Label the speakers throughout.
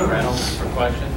Speaker 1: Reynolds for questions.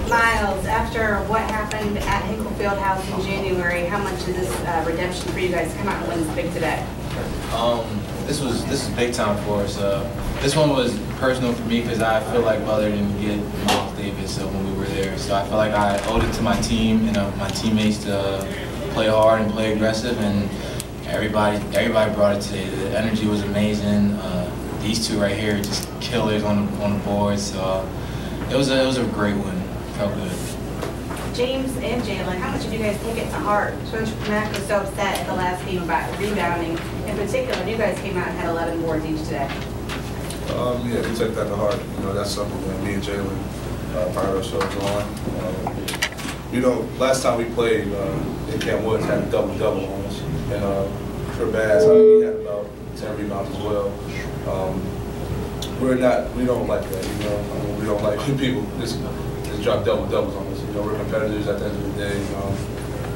Speaker 2: Miles, after what happened at Hinkle Fieldhouse in January, how much is this redemption for you guys to come out and win this big today?
Speaker 3: This is big time for us. This one was personal for me because I feel like Butler didn't get Miles Davis when we were there. So I feel like I owed it to my team and my teammates to play hard and play aggressive, and everybody brought it today. The energy was amazing. These two right here are just killers on the board. So it was a great win. Felt good.
Speaker 2: James and Jalen, how much did you guys take it to heart? Coach Mack was so upset at the last game about rebounding. In particular, you guys came out and had 11 boards each today.
Speaker 4: Yeah, we take that to heart. You know, that's something that me and Jalen pride ourselves on. Last time we played in Camp Woods had a double-double on us, and Trebaz, he had about 10 rebounds as well. We don't like that. We don't like when people just drop double-doubles on us. We're competitors at the end of the day.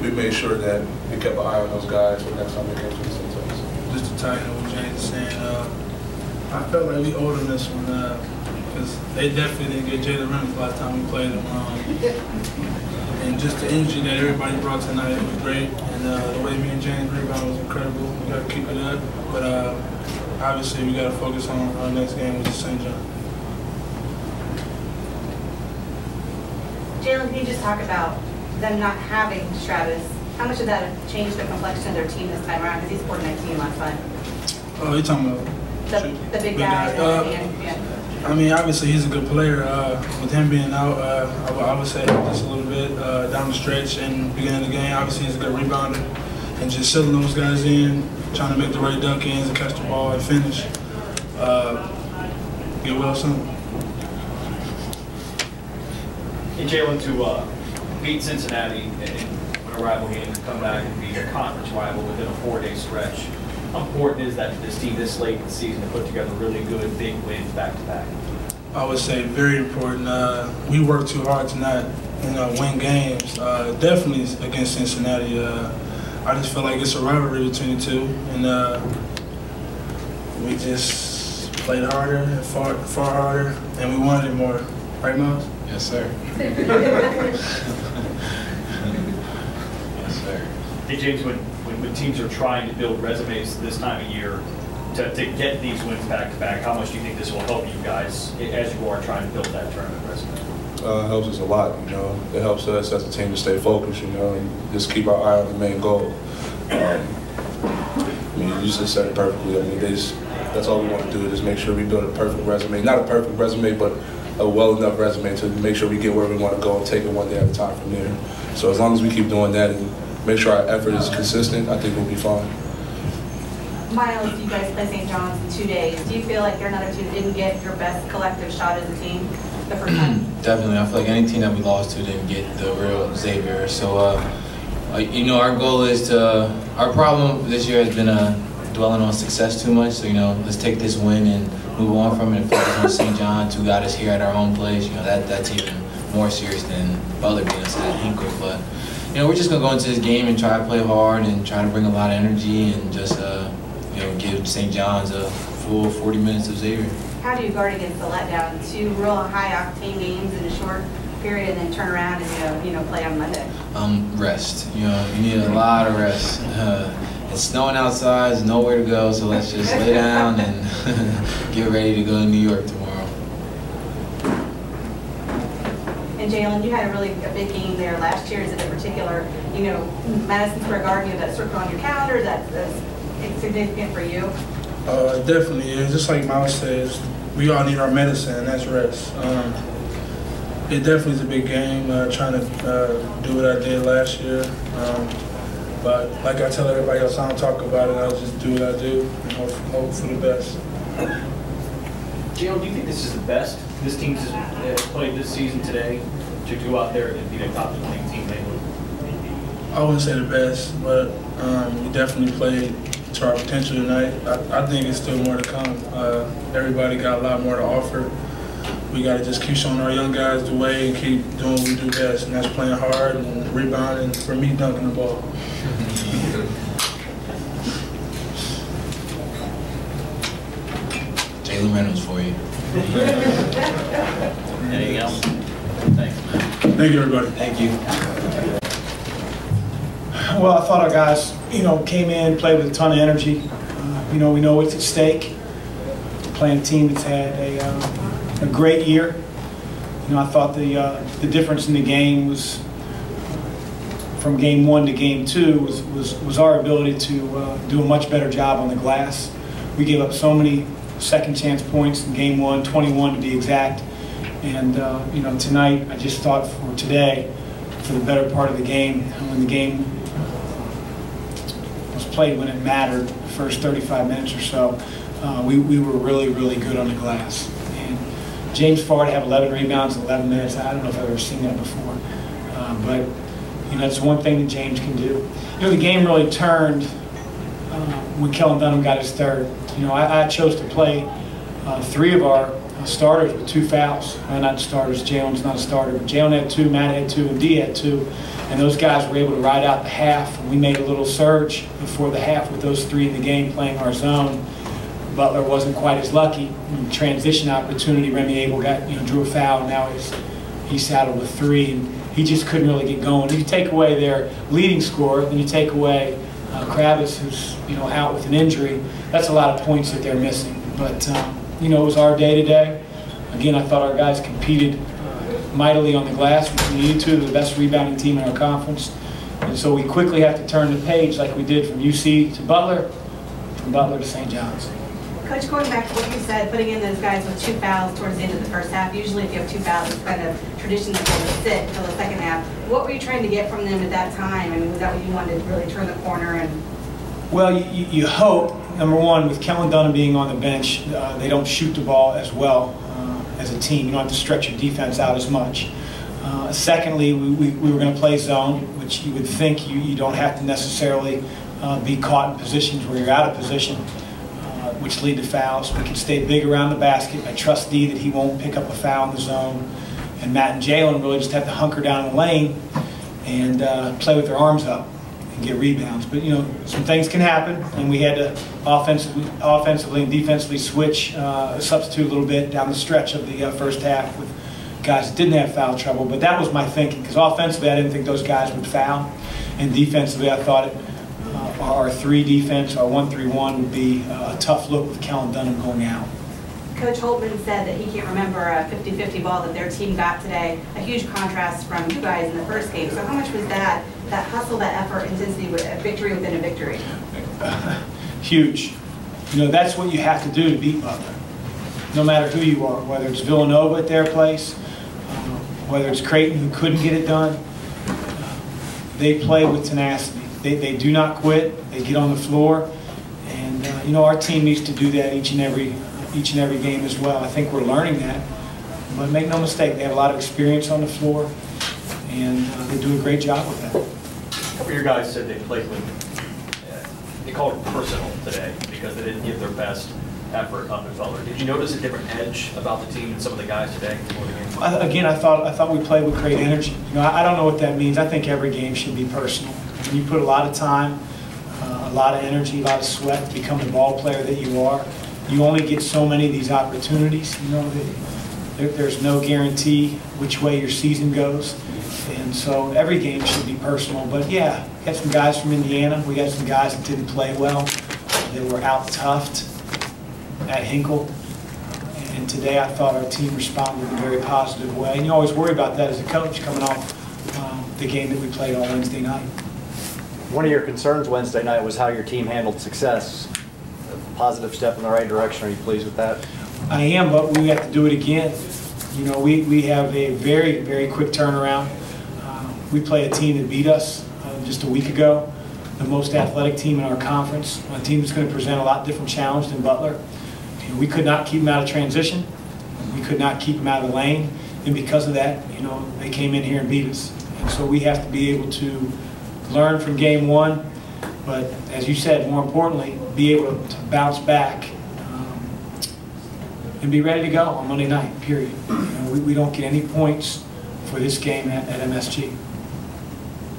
Speaker 4: We made sure that we kept an eye on those guys for next time they came to the Cintas.
Speaker 5: Just to tie in what James is saying, I felt like we owed them this one because they definitely didn't get Jalen Reynolds last time we played them. And just the energy that everybody brought tonight, it was great. And the way me and James rebound was incredible. We got to keep it up. But obviously, we got to focus on our next game, which is St. John.
Speaker 2: Jalen, can you just talk about them not having Travis? How much of that have changed the complexion of their team this time around? Because he scored 19 last time.
Speaker 5: Oh, you're talking about
Speaker 2: the big guy?
Speaker 5: Yeah. I mean, obviously he's a good player. With him being out, I would say just a little bit down the stretch and beginning of the game. Obviously he's a good rebounder, and just sealing those guys in, trying to make the right dunk ins and catch the ball and finish. Get well soon.
Speaker 1: And Jalen, to beat Cincinnati in a rival game, to come back and beat a conference rival within a 4-day stretch, how important is that to this team this late in the season to put together really good, big wins back-to-back?
Speaker 5: I would say very important. We work too hard to not, win games. Definitely against Cincinnati. I just feel like it's a rivalry between the two, and we just played harder and far harder, and we wanted it more. Right, Miles?
Speaker 3: Yes, sir. Yes, sir.
Speaker 1: Hey, James, when teams are trying to build resumes this time of year to get these wins back-to-back, how much do you think this will help you guys as you are trying to build that tournament resume?
Speaker 4: It helps us a lot, It helps us as a team to stay focused, and just keep our eye on the main goal. You just said it perfectly. That's all we want to do is just make sure we build a perfect resume. Not a perfect resume, but a well enough resume to make sure we get where we want to go and take it one day at a time from there. So as long as we keep doing that and make sure our effort is consistent, I think we'll be fine.
Speaker 2: Miles, you guys play St. John's in 2 days. Do you feel like you're another team that didn't get your best collective shot as a team the first time?
Speaker 3: Definitely. I feel like any team that we lost to didn't get the real Xavier. So, our goal is to, our problem this year has been dwelling on success too much. So, let's take this win and move on from it and focus on St. John's, who got us here at our home place. That's even more serious than Butler being us at Hinkle. But, we're just going to go into this game and try to play hard and try to bring a lot of energy and just, give St. John's a full 40 minutes of Xavier.
Speaker 2: How do you guard against the letdown? 2 real high-octane games in a short period and then turn around and, play on Monday?
Speaker 3: Rest. You need a lot of rest. It's snowing outside, there's nowhere to go, so let's just lay down and get ready to go to New York tomorrow.
Speaker 2: And Jalen, you had a big game there last year. Is it in particular, Madison Square Garden, that circle on your calendar, that's significant for you?
Speaker 5: Definitely is. Just like Miles says, we all need our medicine, and that's rest. It definitely is a big game, trying to do what I did last year. But like I tell everybody else, I don't talk about it. I'll just do what I do and hope for the best.
Speaker 1: Jalen, do you think this is the best this team has played this season today to go out there and be a top 20 team?
Speaker 5: I wouldn't say the best, but we definitely played to our potential tonight. I think it's still more to come. Everybody got a lot more to offer. We got to just keep showing our young guys the way and keep doing what we do best, and that's playing hard and rebounding, and for me, dunking the ball.
Speaker 3: Jalen Reynolds for you.
Speaker 1: Anything else? Thanks.
Speaker 6: Thank you, everybody.
Speaker 3: Thank you.
Speaker 6: Well, I thought our guys, came in, played with a ton of energy. We know what's at stake. Playing a team that's had a great year. I thought the difference in the game was from game 1 to game 2 was our ability to do a much better job on the glass. We gave up so many second chance points in game 1, 21 to be exact. And tonight, I just thought for today, for the better part of the game, when the game was played when it mattered, the first 35 minutes or so, we were really, really good on the glass. And James Farr to have 11 rebounds in 11 minutes, I don't know if I've ever seen that before. But that's one thing that James can do. The game really turned when Kellen Dunham got his third. I chose to play 3 of our starters with 2 fouls. Not starters, Jalen's not a starter, but Jalen had 2, Matt had 2, and D had 2. And those guys were able to ride out the half. And we made a little surge before the half with those 3 in the game playing our zone. Butler wasn't quite as lucky. Transition opportunity, Remy Abel drew a foul, and now he's saddled with 3, and he just couldn't really get going. If you take away their leading scorer, then you take away Kravis, who's out with an injury, that's a lot of points that they're missing. But it was our day today. Again, I thought our guys competed mightily on the glass. We needed to. They're the best rebounding team in our conference. And so we quickly have to turn the page like we did from UC to Butler, from Butler to St. John's.
Speaker 2: Coach, going back to what you said, putting in those guys with 2 fouls towards the end of the first half, usually if you have 2 fouls, it's kind of tradition that they sit until the second half. What were you trying to get from them at that time? Was that what you wanted to really turn the corner?
Speaker 6: Well, you hope, number one, with Kellen Dunham being on the bench, they don't shoot the ball as well as a team. You don't have to stretch your defense out as much. Secondly, we were going to play zone, which you would think you don't have to necessarily be caught in positions where you're out of position, which lead to fouls. We can stay big around the basket. I trust D that he won't pick up a foul in the zone. And Matt and Jalen really just have to hunker down in the lane and play with their arms up and get rebounds. But, some things can happen, and we had to offensively and defensively switch, substitute a little bit down the stretch of the first half with guys that didn't have foul trouble. But that was my thinking, because offensively I didn't think those guys would foul, and defensively I thought our 3 defense, our 1-3-1 would be a tough look with Kellen Dunham going out.
Speaker 2: Coach Holtman said that he can't remember a 50-50 ball that their team got today. A huge contrast from you guys in the first game. So how much was that hustle, that effort, intensity, a victory within a victory?
Speaker 6: Huge. That's what you have to do to beat Butler. No matter who you are, whether it's Villanova at their place, whether it's Creighton who couldn't get it done, they play with tenacity. They do not quit. They get on the floor, and our team needs to do that each and every game as well. I think we're learning that, but make no mistake, they have a lot of experience on the floor, and they do a great job with that.
Speaker 1: A couple of your guys said they played with, they called it personal today because they didn't give their best effort up at Butler. Did you notice a different edge about the team and some of the guys today before the game?
Speaker 6: Again, I thought we played with great energy. I don't know what that means. I think every game should be personal. When you put a lot of time, a lot of energy, a lot of sweat to become the ball player that you are, you only get so many of these opportunities. There's no guarantee which way your season goes, and so every game should be personal. But yeah, we got some guys from Indiana. We got some guys that didn't play well. They were out-toughed at Hinkle, and today I thought our team responded in a very positive way. And you always worry about that as a coach coming off the game that we played on Wednesday night.
Speaker 7: One of your concerns Wednesday night was how your team handled success. A positive step in the right direction. Are you pleased with that?
Speaker 6: I am, but we have to do it again. We have a very, very quick turnaround. We play a team that beat us just a week ago, the most athletic team in our conference, a team that's going to present a lot different challenge than Butler. We could not keep them out of transition. We could not keep them out of the lane, and because of that, they came in here and beat us. And so we have to be able to learn from game 1, but as you said, more importantly, be able to bounce back and be ready to go on Monday night, period. We don't get any points for this game at MSG.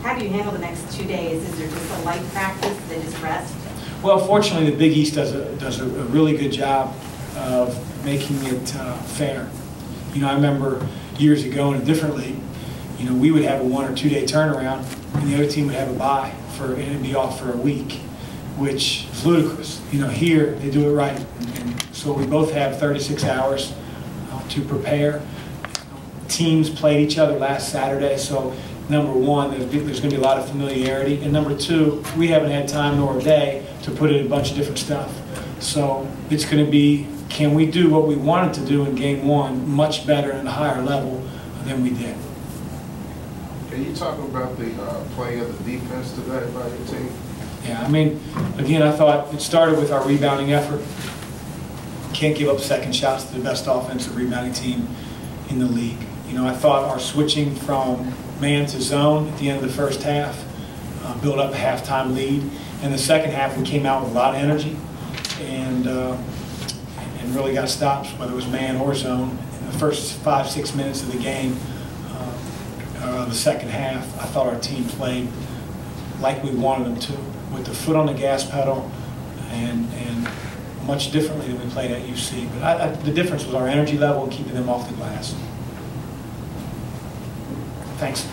Speaker 2: How do you handle the next 2 days? Is there just a light practice? Do they just rest?
Speaker 6: Well, fortunately, the Big East does a really good job of making it fair. You know, I remember years ago in a different league, you know, we would have a 1 or 2 day turnaround, and the other team would have a bye and it'd be off for a week, which is ludicrous. You know, here they do it right, and so we both have 36 hours to prepare. Teams played each other last Saturday, so number one, there's going to be a lot of familiarity, and number two, we haven't had time nor a day to put in a bunch of different stuff. So it's going to be, can we do what we wanted to do in game one much better and at a higher level than we did?
Speaker 8: Can you talk about the play of the defense today by your team?
Speaker 6: Yeah, I mean, again, I thought it started with our rebounding effort. Can't give up second shots to the best offensive rebounding team in the league. You know, I thought our switching from man to zone at the end of the first half built up a halftime lead. In the second half, we came out with a lot of energy and really got stops, whether it was man or zone. In the first 5-6 minutes of the game, the second half, I thought our team played like we wanted them to, with the foot on the gas pedal and much differently than we played at UC. But the difference was our energy level and keeping them off the glass. Thanks.